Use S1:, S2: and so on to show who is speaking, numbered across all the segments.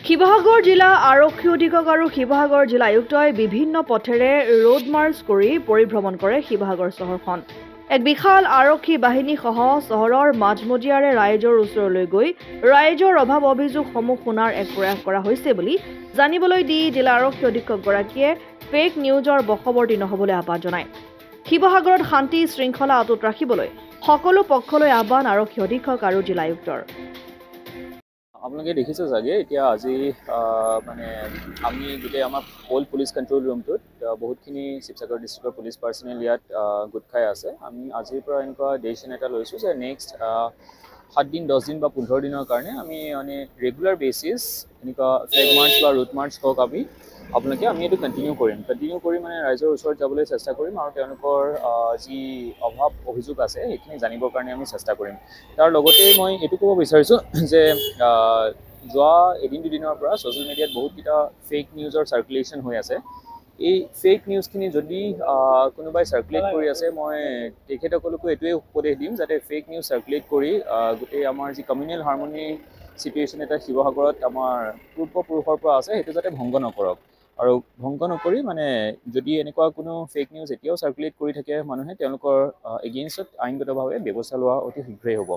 S1: শিৱসাগৰ জিলা আৰক্ষী অধীক্ষক আৰু শিৱসাগৰ জিলা আয়ুক্তই বিভিন্ন পথেৰে ৰোড মাৰ্চ কৰি পৰিভ্ৰমণ কৰে শিৱসাগৰ চহৰখন। এক বিশাল আৰক্ষী বাহিনী সহ চহৰৰ মাজমজিয়াৰে ৰাইজৰ ওচৰলৈ গৈ ৰাইজৰ অভাৱ অভিযোগসমূহ শুনাৰ এক প্ৰয়াস কৰা হৈছে বুলি জানিবলৈ দি জিলা আৰক্ষী অধীক্ষকগৰাকীয়ে ফেক নিউজৰ বশৱৰ্তী নহবলৈ আহ্বান জনায়। শিৱসাগৰত শান্তি শৃংখলা অটুট ৰাখিবলৈ সকলো পক্ষলৈ আহ্বান আৰক্ষী অধীক্ষক আৰু জিলা আয়ুক্তৰ।
S2: আপোনালোকে দেখিছে চাগে এতিয়া আজি মানে আমি গোটেই আমাৰ হোল পুলিচ কণ্ট্ৰল ৰুমটোত বহুতখিনি শিৱসাগৰ ডিষ্ট্ৰিক্টৰ পুলিচ পাৰ্চনেল ইয়াত গোট খাই আছে। আমি আজিৰ পৰা এনেকুৱা ডিচিশ্যন এটা লৈছোঁ যে নেক্সট 7 দিন 10 দিন বা 15 দিনৰ কাৰণে আমি মানে ৰেগুলাৰ বেচিছ এনেকুৱা ফ্লেগ মাৰ্চ বা ৰুট মাৰ্চ হওক আমি এইটো কণ্টিনিউ কৰি মানে ৰাইজৰ ওচৰত যাবলৈ চেষ্টা কৰিম আৰু তেওঁলোকৰ যি অভাৱ অভিযোগ আছে সেইখিনি জানিবৰ কাৰণে আমি চেষ্টা কৰিম। তাৰ লগতে মই এইটো ক'ব বিচাৰিছোঁ যে যোৱা এদিন দুদিনৰ পৰা ছ'চিয়েল মিডিয়াত বহুতকেইটা ফেক নিউজৰ চাৰ্কুলেশ্যন হৈ আছে। এই ফেক নিউজখিনি যদি কোনোবাই চাৰ্কুলেট কৰি আছে মই তেখেতসকলকো এইটোৱে উপদেশ দিম যাতে ফেক নিউজ চাৰ্কুলেট কৰি গোটেই আমাৰ যি কমিউনেল হাৰমনি চিটুৱেশ্যন এটা শিৱসাগৰত আমাৰ পূৰ্বপুৰুষৰ পৰা আছে সেইটো যাতে ভংগ নকৰক আৰু ভংগ নকৰি মানে যদি এনেকুৱা কোনো ফেক নিউজ এতিয়াও চাৰ্কুলেট কৰি থাকে মানুহে তেওঁলোকৰ এগেইনষ্টত আইনগতভাৱে ব্যৱস্থা লোৱা অতি শীঘ্ৰেই হ'ব।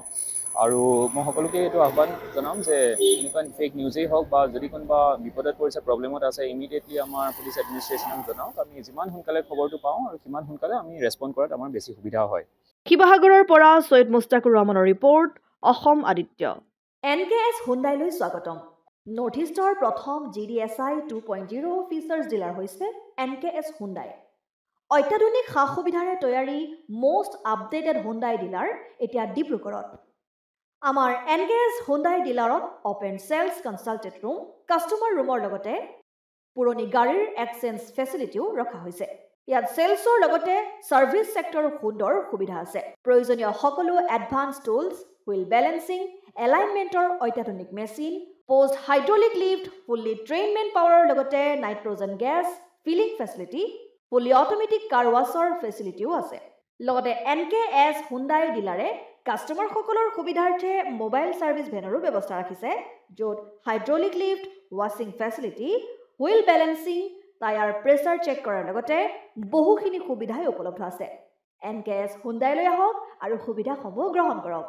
S2: আৰু মই সকলোকে এইটো আহ্বান জনাম যে এনেকুৱা ফেক নিউজেই হওক বা যদি কোনোবা বিপদত পৰিছে প্ৰব্লেমত আছে ইমিডিয়েটলি আমাৰ পুলিচ এডমিনিষ্ট্ৰেশ্যনক জনাওক। আমি যিমান সোনকালে খবৰটো পাওঁ আৰু সিমান সোনকালে আমি ৰেছপণ্ড কৰাত আমাৰ বেছি সুবিধা হয়।
S1: শিৱসাগৰৰ পৰা সৈয়দ মুস্তাকুৰ ৰহমানৰ ৰিপৰ্ট, অসম আদিত্য।
S3: NKS হুণ্ডাইলৈ স্বাগতম। নৰ্থ ইষ্টৰ প্ৰথম GDSI 2.0 ফিচাৰ্ছ ডিলাৰ হৈছে NKS হুণ্ডাই। অত্যাধুনিক সা সুবিধাৰে তৈয়াৰী মষ্ট আপডেটেড হুণ্ডাই ডিলাৰ এতিয়া ডিব্ৰুগড়ত। আমাৰ NKS হুণ্ডাই ডিলাৰত open sales consulted room, customer ৰুমৰ লগতে পুৰণি গাড়ীৰ এক্সচেঞ্জ ফেচিলিটিও ৰখা হৈছে। ইয়াত চেলছৰ লগতে ছাৰ্ভিচ ছেক্টৰৰ সুন্দৰ সুবিধা আছে। প্ৰয়োজনীয় সকলো এডভান্স টুলছ, হুইল বেলেন্সিং, এলাইনমেণ্টৰ অত্যাধুনিক machine, post hydraulic lift, fully ট্ৰেইনমেণ্ট পাৱাৰৰ লগতে nitrogen gas filling facility, fully automatic car ৱাছৰ ফেচিলিটিও আছে। লগতে NKS হুণ্ডাই ডিলাৰে কাষ্টমাৰসকলৰ সুবিধাৰ্থে মোবাইল ছাৰ্ভিচ ভেনৰো ব্যৱস্থা ৰাখিছে, য'ত হাইড্ৰলিক লিফ্ট, ৱাশ্বিং facility, wheel balancing, tyre pressure check কৰাৰ লগতে বহুখিনি সুবিধাই উপলব্ধ আছে। NKS হুণ্ডাইলৈ আহক আৰু সুবিধাসমূহ গ্ৰহণ কৰক।